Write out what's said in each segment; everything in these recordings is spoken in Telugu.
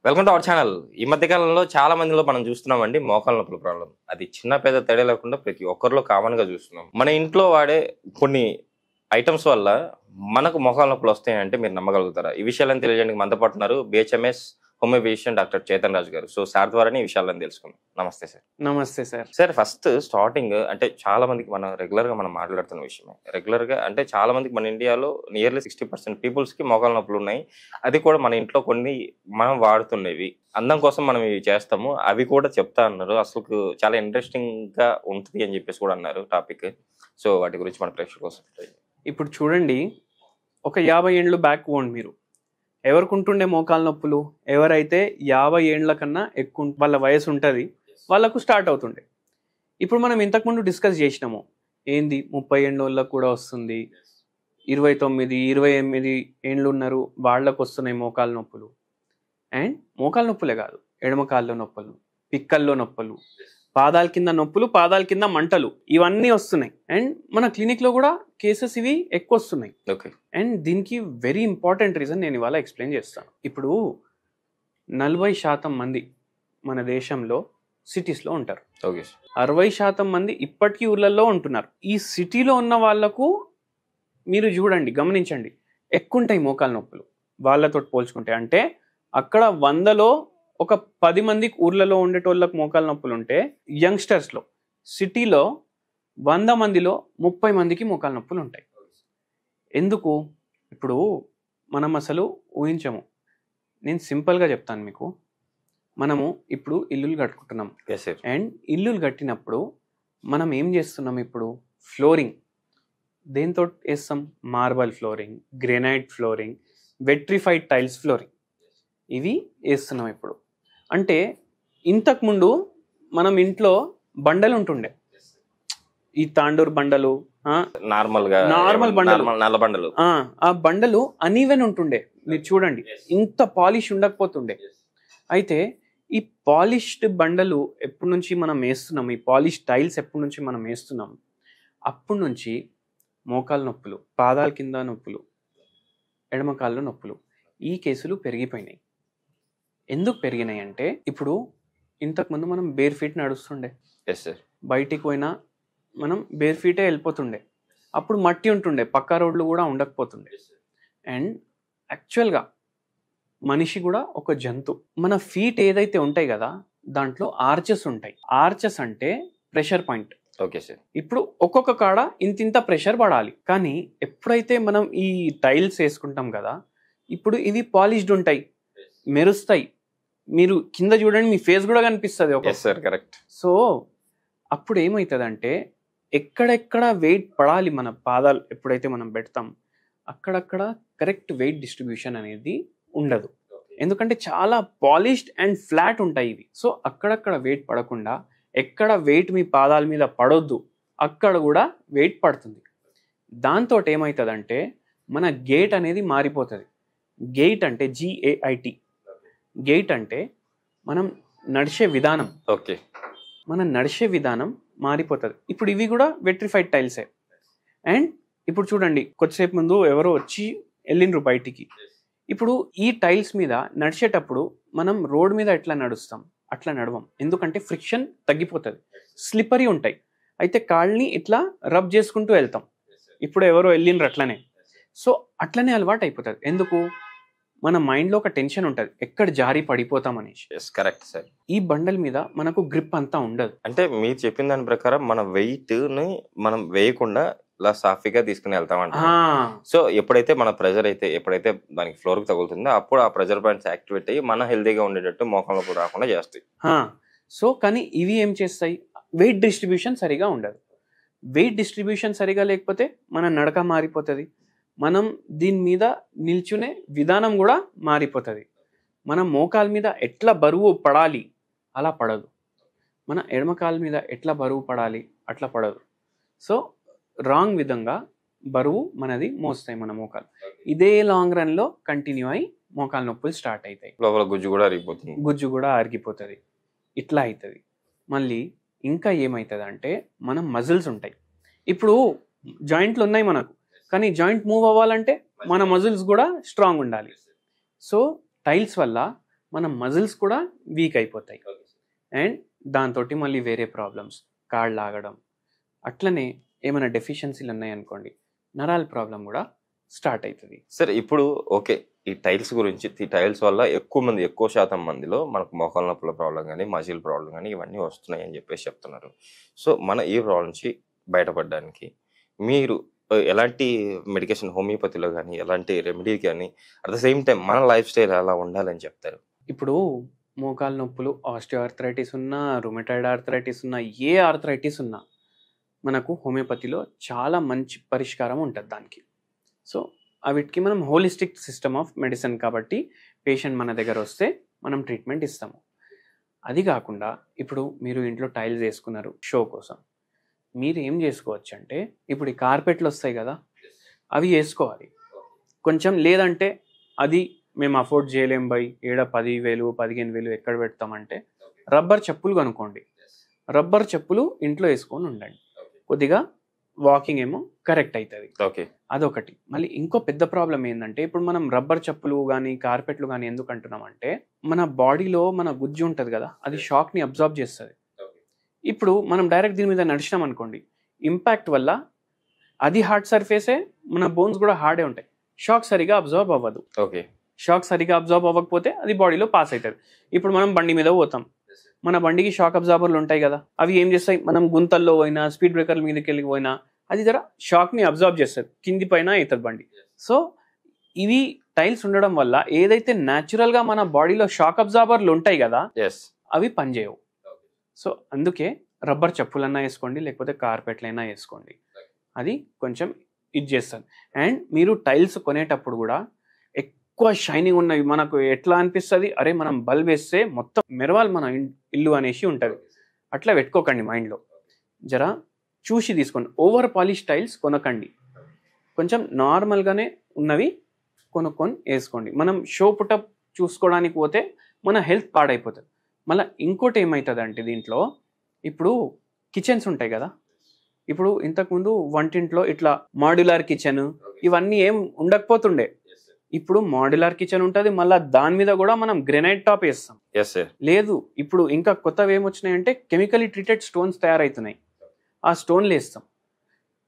Welcome to our channel. ఈ మధ్య కాలంలో చాలా మందిలో మనం చూస్తున్నామండి మోకాళ్ళ నొప్పుల ప్రాబ్లం. అది చిన్న పెద్ద తేడా లేకుండా ప్రతి ఒక్కరిలో కామన్ గా చూస్తున్నాం. మన ఇంట్లో వాడే కొన్ని ఐటమ్స్ వల్ల మనకు మోకాళ్ళ నొప్పులు వస్తాయంటే మీరు నమ్మగలుగుతారా? ఈ విషయాలను తెలియజేయడానికి మనతో పాటు ఉన్నారు బిహెచ్ఎంఎస్ హోమియోపేషియన్ డాక్టర్ చేతన్ రాజు గారు. సో సార్ ద్వారానే ఈ విషయాలను తెలుసుకుందాం. నమస్తే సార్. నమస్తే సార్. సార్, ఫస్ట్ స్టార్టింగ్ అంటే చాలా మందికి మనం రెగ్యులర్ గా మనం మాట్లాడుతున్న విషయమే. రెగ్యులర్ గా అంటే చాలా మందికి మన ఇండియాలో నియర్లీ 60% పీపుల్స్ కి మోకాళ్ళ నొప్పులు ఉన్నాయి. అది కూడా మన ఇంట్లో కొన్ని మనం వాడుతున్నవి, అందం కోసం మనం ఇవి చేస్తాము, అవి కూడా చెప్తా అన్నారు. అసలు చాలా ఇంట్రెస్టింగ్ గా ఉంటుంది అని చెప్పేసి కూడా అన్నారు టాపిక్. సో వాటి గురించి మన ప్రేక్షకుల కోసం ఇప్పుడు చూడండి, ఒక 50 ఏండ్లు బ్యాక్ పోండి మీరు. ఎవరికి ఉంటుండే మోకాళ్ళ నొప్పులు? ఎవరైతే 50 ఏండ్ల కన్నా ఎక్కువ వాళ్ళ వయసు ఉంటుంది వాళ్ళకు స్టార్ట్ అవుతుండే. ఇప్పుడు మనం ఇంతకుముందు డిస్కస్ చేసినాము, ఏంది 30 ఏండ్ల వాళ్ళకు కూడా వస్తుంది, 29, 28 ఏండ్లు ఉన్నారు వాళ్ళకు వస్తున్నాయి మోకాళ్ళ నొప్పులు. అండ్ మోకాళ్ళ నొప్పులే కాదు, ఎడమ కాళ్ళలో నొప్పులు, పిక్కల్లో నొప్పులు, పాదాల కింద నొప్పులు, పాదాల కింద మంటలు, ఇవన్నీ వస్తున్నాయి. అండ్ మన క్లినిక్లో కూడా కేసెస్ ఇవి ఎక్కువ వస్తున్నాయి. అండ్ దీనికి వెరీ ఇంపార్టెంట్ రీజన్ నేను ఇవాళ ఎక్స్ప్లెయిన్ చేస్తాను. ఇప్పుడు 40% మంది మన దేశంలో సిటీస్లో ఉంటారు. 60% మంది ఇప్పటికీ ఊర్లలో ఉంటున్నారు. ఈ సిటీలో ఉన్న వాళ్లకు మీరు చూడండి, గమనించండి, ఎక్కువ ఉంటాయి మోకాళ్ళ నొప్పులు వాళ్ళతో పోల్చుకుంటే. అంటే అక్కడ 100లో ఒక 10 మందికి ఊర్లలో ఉండేటోళ్ళకి మోకాళ్ళ నొప్పులు ఉంటే, యంగ్స్టర్స్లో సిటీలో 100 మందిలో 30 మందికి మోకాళ్ళ నొప్పులు ఉంటాయి. ఎందుకు? ఇప్పుడు మనం అసలు ఊహించము. నేను సింపుల్గా చెప్తాను మీకు. మనము ఇప్పుడు ఇల్లులు కట్టుకుంటున్నాం. అండ్ ఇల్లులు కట్టినప్పుడు మనం ఏం చేస్తున్నాం? ఇప్పుడు ఫ్లోరింగ్ దేంతో వేస్తాం? Marble flooring, granite flooring, vitrified tiles flooring, ఇవి వేస్తున్నాం ఇప్పుడు. అంటే ఇంతకుముందు మనం ఇంట్లో బండలు ఉంటుండే, ఈ తాండూరు బండలు, నార్మల్ బండలు, నల్ల బండలు. ఆ బండలు అనీవెన్ ఉంటుండే. మీరు చూడండి, ఇంత పాలిష్ ఉండకపోతుండే. అయితే ఈ పాలిష్డ్ బండలు ఎప్పటి నుంచి మనం వేస్తున్నాం, ఈ పాలిష్ టైల్స్ ఎప్పటి నుంచి మనం వేస్తున్నాం, అప్పటి నుంచి మోకాళ్ళ నొప్పులు, పాదాల కింద నొప్పులు, ఎడమ కాళ్ళ నొప్పులు, ఈ కేసులు పెరిగిపోయినాయి. ఎందుకు పెరిగినాయి అంటే, ఇప్పుడు ఇంతకుముందు మనం బేర్ ఫీట్ నడుస్తుండే, బయటికి పోయినా మనం బేర్ ఫీటే వెళ్ళిపోతుండే. అప్పుడు మట్టి ఉంటుండే, పక్కా రోడ్లు కూడా ఉండకపోతుండే. అండ్ యాక్చువల్గా మనిషి కూడా ఒక జంతు. మన ఫీట్ ఏదైతే ఉంటాయి కదా, దాంట్లో ఆర్చెస్ ఉంటాయి. ఆర్చెస్ అంటే ప్రెషర్ పాయింట్. ఇప్పుడు ఒక్కొక్క కాడ ఇంత ప్రెషర్ పడాలి. కానీ ఎప్పుడైతే మనం ఈ టైల్స్ వేసుకుంటాం కదా, ఇప్పుడు ఇవి పాలిష్డ్ ఉంటాయి, మెరుస్తాయి. మీరు కింద చూడండి, మీ ఫేస్ కూడా కనిపిస్తుంది. కరెక్ట్. సో అప్పుడు ఏమవుతుందంటే, ఎక్కడెక్కడ వెయిట్ పడాలి మన పాదాలు ఎప్పుడైతే మనం పెడతాం, అక్కడక్కడ కరెక్ట్ వెయిట్ డిస్ట్రిబ్యూషన్ అనేది ఉండదు. ఎందుకంటే చాలా పాలిష్డ్ అండ్ ఫ్లాట్ ఉంటాయి ఇవి. సో అక్కడక్కడ వెయిట్ పడకుండా, ఎక్కడ వెయిట్ మీ పాదాల మీద పడొద్దు అక్కడ కూడా వెయిట్ పడుతుంది. దాంతో ఏమవుతుందంటే, మన గేట్ అనేది మారిపోతుంది. గెయిట్ అంటే GAIT. గెయిట్ అంటే మనం నడిచే విధానం. మనం నడిచే విధానం మారిపోతుంది. ఇప్పుడు ఇవి కూడా వెట్రిఫైడ్ టైల్సే. అండ్ ఇప్పుడు చూడండి, కొద్దిసేపు ముందు ఎవరో వచ్చి వెళ్ళిండ్రు బయటికి. ఇప్పుడు ఈ టైల్స్ మీద నడిచేటప్పుడు మనం రోడ్ మీద ఎట్లా నడుస్తాం అట్లా నడవం. ఎందుకంటే ఫ్రిక్షన్ తగ్గిపోతుంది, స్లిప్పరీ ఉంటాయి. అయితే కాళ్ళని ఇట్లా రబ్ చేసుకుంటూ వెళ్తాం. ఇప్పుడు ఎవరో వెళ్ళిండ్రు అట్లనే. సో అట్లనే అలవాటు అయిపోతుంది. ఎందుకు? మన మైండ్లో ఒక టెన్షన్ ఉంటుంది, ఎక్కడ జారి పడిపోతాం అనేసి. Correct sir. ఈ బండల్ మీద మనకు గ్రిప్ అంతా ఉండదు. అంటే మీరు చెప్పిన దాని ప్రకారం మన వెయిట్ ని మనం వేయకుండా ఇలా సాఫీగా తీసుకుని వెళ్తామంట. సో ఎప్పుడైతే మన ప్రెజర్ అయితే ఎప్పుడైతే దానికి ఫ్లోర్ కి తగులుతుందో, అప్పుడు ఆ ప్రెజర్ పాయింట్స్ యాక్టివేట్ అయ్యి మన హెల్తీగా ఉండేటట్టు మోకాళ్ళ నొప్పులు రాకుండా చేస్తాయి. సో కానీ ఇవి ఏం చేస్తాయి? వెయిట్ డిస్ట్రిబ్యూషన్ సరిగా ఉండదు. వెయిట్ డిస్ట్రిబ్యూషన్ సరిగా లేకపోతే మన నడక మారిపోతుంది. మనం దీని మీద నిల్చునే విధానం కూడా మారిపోతుంది. మనం మోకాల మీద ఎట్లా బరువు పడాలి అలా పడదు. మన ఎడమకాల మీద ఎట్లా బరువు పడాలి అట్లా పడదు. సో రాంగ్ విధంగా బరువు మనది మోస్తాయి మన మోకాలు. ఇదే లాంగ్ రన్లో కంటిన్యూ అయ్యి మోకాల నొప్పులు స్టార్ట్ అవుతాయి. లోపల గుజ్జు కూడా అరిగిపోతుంది. ఇట్లా అవుతుంది. మళ్ళీ ఇంకా ఏమవుతుంది అంటే, మనం మజిల్స్ ఉంటాయి. ఇప్పుడు జాయింట్లు ఉన్నాయి మనకు, కానీ జాయింట్ మూవ్ అవ్వాలంటే మన మజిల్స్ కూడా స్ట్రాంగ్ ఉండాలి. సో టైల్స్ వల్ల మన మజిల్స్ కూడా వీక్ అయిపోతాయి. అండ్ దాంతో మళ్ళీ వేరే ప్రాబ్లమ్స్, కాళ్ళు లాగడం, అట్లనే ఏమైనా డెఫిషియన్సీలు ఉన్నాయనుకోండి, నరాల ప్రాబ్లం కూడా స్టార్ట్ అవుతుంది. సరే, ఇప్పుడు ఓకే, ఈ టైల్స్ గురించి, ఈ టైల్స్ వల్ల ఎక్కువ శాతం మందిలో మనకు మోకాల నొప్పుల ప్రాబ్లం కానీ, మజిల్ ప్రాబ్లం కానీ ఇవన్నీ వస్తున్నాయి అని చెప్పేసి చెప్తున్నారు. సో మన ఈ ప్రాబ్లం నుంచి బయటపడడానికి మీరు ఎలాంటి మెడికేషన్, హోమియోపతిలో కానీ ఎలాంటి రెమెడీ కానీ, అట్ ద సేమ్ టైం మన లైఫ్ స్టైల్ ఎలా ఉండాలని చెప్తారు? ఇప్పుడు మోకాలు నొప్పులు, ఆస్టియోఆర్థరైటిస్ ఉన్నా, రుమటాయిడ్ ఆర్థరైటిస్ ఉన్నా, ఏ ఆర్థరైటిస్ ఉన్నా మనకు హోమియోపతిలో చాలా మంచి పరిష్కారం ఉంటుంది దానికి. సో వీటికి మనం హోలిస్టిక్ సిస్టమ్ ఆఫ్ మెడిసిన్ కాబట్టి పేషెంట్ మన దగ్గర వస్తే మనం ట్రీట్మెంట్ ఇస్తాము. అది కాకుండా ఇప్పుడు మీరు ఇంట్లో టైల్స్ వేసుకున్నారు షో కోసం, మీరు ఏం చేసుకోవచ్చు అంటే ఇప్పుడు ఈ కార్పెట్లు వస్తాయి కదా, అవి వేసుకోవాలి కొంచెం. లేదంటే అది మేము అఫోర్డ్ చేయలేం బై, ఏడ 10,000 15,000 ఎక్కడ పెడతామంటే రబ్బర్ చెప్పులు కనుక్కోండి. రబ్బర్ చెప్పులు ఇంట్లో వేసుకొని ఉండండి, కొద్దిగా వాకింగ్ ఏమో కరెక్ట్ అవుతుంది. ఓకే, అదొకటి. మళ్ళీ ఇంకో పెద్ద ప్రాబ్లం ఏంటంటే ఇప్పుడు మనం రబ్బర్ చెప్పులు కానీ కార్పెట్లు కానీ ఎందుకు అంటున్నామంటే మన బాడీలో మన గుజ్జు ఉంటుంది కదా, అది షాక్ని అబ్జార్బ్ చేస్తుంది. ఇప్పుడు మనం డైరెక్ట్ దీని మీద నడిచినాం అనుకోండి, ఇంపాక్ట్ వల్ల అది హార్డ్ సర్ఫేసే, మన బోన్స్ కూడా హార్డే ఉంటాయి, షాక్ సరిగా అబ్జార్బ్ అవ్వదు. ఓకే, షాక్ సరిగా అబ్జార్బ్ అవ్వకపోతే అది బాడీలో పాస్ అవుతుంది. ఇప్పుడు మనం బండి మీద పోతాం, మన బండికి షాక్ అబ్జార్బర్లు ఉంటాయి కదా, అవి ఏం చేస్తాయి, మనం గుంతల్లో పోయినా, స్పీడ్ బ్రేకర్ల మీదకి వెళ్ళిపోయినా అది జర షాక్ని అబ్జార్బ్ చేస్తుంది, కింది పైన అవుతుంది బండి. సో ఇవి టైల్స్ ఉండడం వల్ల ఏదైతే న్యాచురల్గా మన బాడీలో షాక్ అబ్జార్బర్లు ఉంటాయి కదా, అవి పనిచేయవు. సో అందుకే రబ్బర్ చెప్పులన్నా వేసుకోండి, లేకపోతే కార్పెట్లైనా వేసుకోండి, అది కొంచెం ఇది చేస్తుంది. అండ్ మీరు టైల్స్ కొనేటప్పుడు కూడా ఎక్కువ షైనింగ్ ఉన్నవి మనకు ఎట్లా అనిపిస్తుంది, అరే మనం బల్బ్ వేస్తే మొత్తం మెరవాలి మన ఇల్లు అనేసి ఉంటుంది, అట్లా పెట్టుకోకండి మైండ్లో. జరా చూసి తీసుకోండి. ఓవర్ పాలిష్ టైల్స్ కొనకండి, కొంచెం నార్మల్గానే ఉన్నవి కొనుక్కొని వేసుకోండి. మనం షో పుటప్ చూసుకోవడానికి పోతే మన హెల్త్ పాడైపోతుంది. మళ్ళీ ఇంకోటి ఏమవుతుంది అంటే దీంట్లో ఇప్పుడు కిచెన్స్ ఉంటాయి కదా, ఇప్పుడు ఇంతకుముందు వంటింట్లో ఇట్లా మాడ్యులర్ కిచెన్ ఇవన్నీ ఏం ఉండకపోతుండే, ఇప్పుడు మాడ్యులర్ కిచెన్ ఉంటుంది, మళ్ళీ దాని మీద కూడా మనం గ్రెనైట్ టాప్ వేస్తాం. లేదు, ఇప్పుడు ఇంకా కొత్తవి ఏమొచ్చినాయంటే కెమికలీ ట్రీటెడ్ స్టోన్స్ తయారవుతున్నాయి, ఆ స్టోన్లు వేస్తాం.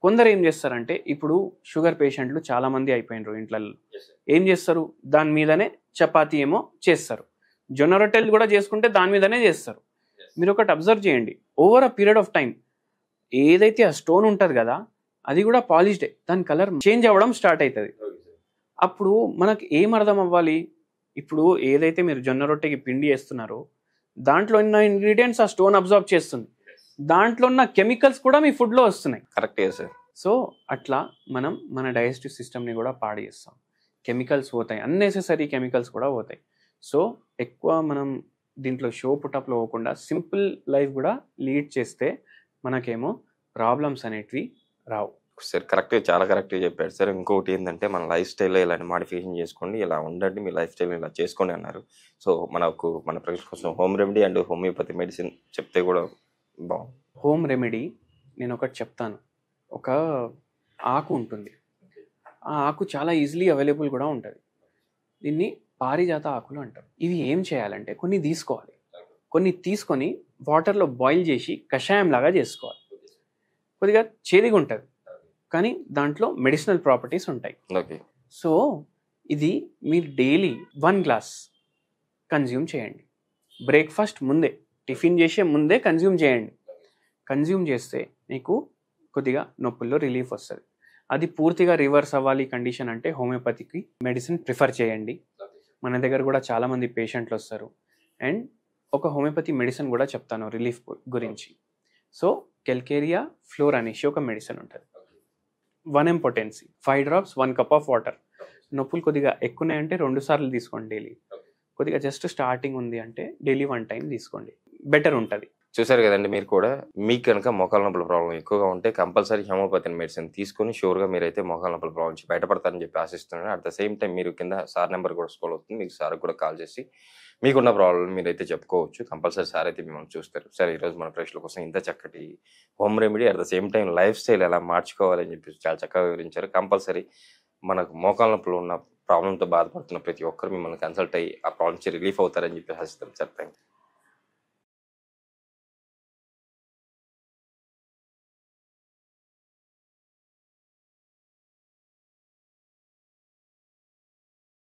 కొందరు ఏం చేస్తారంటే ఇప్పుడు షుగర్ పేషెంట్లు చాలా మంది అయిపోయినారు ఇంట్లలో, ఏం చేస్తారు, దాని మీదనే చపాతీ ఏమో చేస్తారు, జొన్న రొట్టెలు కూడా చేసుకుంటే దాని మీదనే చేస్తారు. మీరు ఒకటి అబ్జర్వ్ చేయండి, over a period of time ఏదైతే ఆ స్టోన్ ఉంటుంది కదా అది కూడా పాలిష్డే, దాని కలర్ చేంజ్ అవ్వడం స్టార్ట్ అవుతుంది. అప్పుడు మనకు ఏం అర్థం అవ్వాలి, ఇప్పుడు ఏదైతే మీరు జొన్న రొట్టెకి పిండి వేస్తున్నారో దాంట్లో ఉన్న ఇంగ్రీడియంట్స్ ఆ స్టోన్ అబ్జార్బ్ చేస్తుంది, దాంట్లో ఉన్న కెమికల్స్ కూడా మీ ఫుడ్లో వస్తున్నాయి. కరెక్టే సార్. సో అట్లా మనం మన డైజెస్టివ్ సిస్టమ్ని కూడా పాడు చేస్తాం, కెమికల్స్ పోతాయి, అన్నెసెసరీ కెమికల్స్ కూడా పోతాయి. సో ఎక్కువ మనం దీంట్లో షో పుటప్లో పోకుండా సింపుల్ లైఫ్ కూడా లీడ్ చేస్తే మనకేమో ప్రాబ్లమ్స్ అనేటివి రావు. సార్ కరెక్ట్గా, చాలా కరెక్ట్గా చెప్పారు సార్. ఇంకొకటి ఏంటంటే మన లైఫ్ స్టైల్లో ఇలాంటి మాడిఫికేషన్ చేసుకోండి, ఇలా ఉండండి, మీ లైఫ్ స్టైల్ ఇలా చేసుకోండి అన్నారు. సో మన ప్రజల కోసం home remedy and homeopathy medicine చెప్తే కూడా బాగుంది. హోమ్ రెమెడీ నేను ఒకటి చెప్తాను. ఒక ఆకు ఉంటుంది, ఆ ఆకు చాలా ఈజీలీ అవైలబుల్ కూడా ఉంటుంది, దీన్ని పారిజాత ఆకులు అంటారు. ఇవి ఏం చేయాలంటే కొన్ని తీసుకోవాలి, కొన్ని తీసుకొని వాటర్లో బాయిల్ చేసి కషాయం లాగా చేసుకోవాలి. కొద్దిగా చేదుగా ఉంటుంది కానీ దాంట్లో మెడిసినల్ ప్రాపర్టీస్ ఉంటాయి. సో ఇది మీరు డైలీ 1 గ్లాస్ కన్జ్యూమ్ చేయండి. బ్రేక్ఫాస్ట్ ముందే, టిఫిన్ చేసే ముందే కన్జ్యూమ్ చేయండి. కన్జ్యూమ్ చేస్తే మీకు కొద్దిగా నొప్పుల్లో రిలీఫ్ వస్తుంది. అది పూర్తిగా రివర్స్ అవ్వాలి కండిషన్ అంటే హోమియోపతికి మెడిసిన్ ప్రిఫర్ చేయండి. మన దగ్గర కూడా చాలామంది పేషెంట్లు వస్తారు. అండ్ ఒక హోమియోపతి మెడిసిన్ కూడా చెప్తాను రిలీఫ్ గురించి. సో కెల్కేరియా ఫ్లోర్ అనేసి ఒక మెడిసిన్ ఉంటుంది, 1 potency, 5 drops 1 cup of water. నొప్పులు కొద్దిగా ఎక్కువనే 2 సార్లు తీసుకోండి డైలీ. కొద్దిగా జస్ట్ స్టార్టింగ్ ఉంది అంటే డైలీ 1 time తీసుకోండి, బెటర్ ఉంటుంది. చూసారు కదండి, మీరు కూడా మీకు కనుక మోకాల నొప్పుల ప్రాబ్లం ఎక్కువగా ఉంటే కంపల్సరీ హోమియోపతి మెడిసిన్ తీసుకొని షూర్గా మీరైతే మోకాల నొప్పుల ప్రాబ్లం నుంచి బయటపడతారని చెప్పి ఆశిస్తున్నాను. అట్ ద సేమ్ టైం మీరు కింద సార్ నెంబర్ కూడా స్క్రోల్ అవుతుంది, మీకు సార్ కూడా కాల్ చేసి మీకున్న ప్రాబ్లం మీరైతే చెప్పుకోవచ్చు. కంపల్సరీ సార్ అయితే మిమ్మల్ని చూస్తారు. సరే, ఈరోజు మన ప్రేక్షకుల కోసం ఇంత చక్కటి home remedy at the same time life style ఎలా మార్చుకోవాలని చెప్పి చాలా చక్కగా వివరించారు. కంపల్సరీ మనకు మోకాల నొప్పులు ఉన్న ప్రాబ్లంతో బాధపడుతున్న ప్రతి ఒక్కరు మిమ్మల్ని కన్సల్ట్ అయ్యి ఆ ప్రాబ్లమ్ నుంచి రిలీఫ్ అవుతారని చెప్పి ఆశిస్తాం సార్. Thank you.